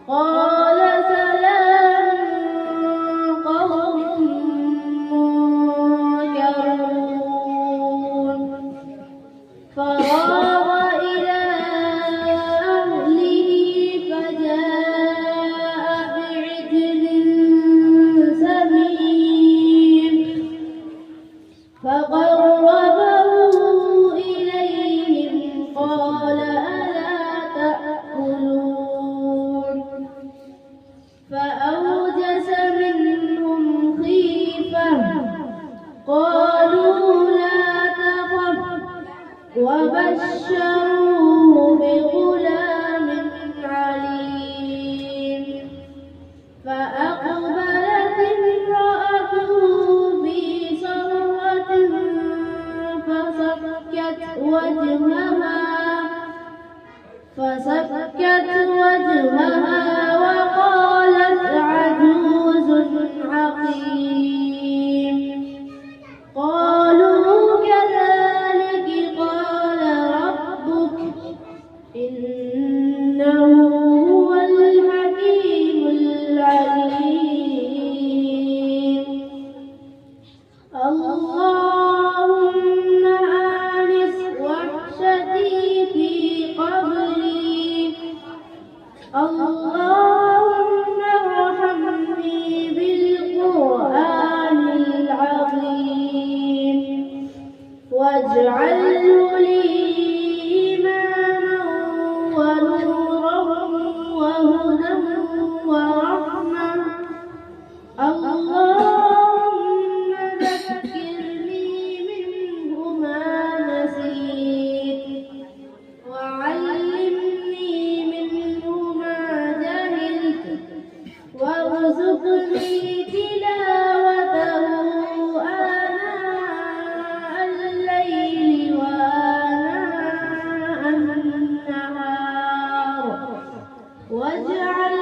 قال سلام قوم منكرون فراغ إلى أهله فجاء بعجل سمين فقربه إليهم قال ألا تأكلون فأوجس منهم خيفة قالوا لا تخف وبشروه بغلام عليم فأقبلت امرأته في صرة فسكت وجهها وقالت عجوز عقيم قالوا كذلك قال ربك إنه هو الحكيم العليم اللهم آنس وحشتي في قبري اللهم ارحمني بالقرآن العظيم واجعله لي إيمانا ونورا وهدى ورحمة اللهم ذكرني منه ما نسيت وعلمني منه ما جهلت وارزقني تلاوته آناء الليل وآناء النهار واجعل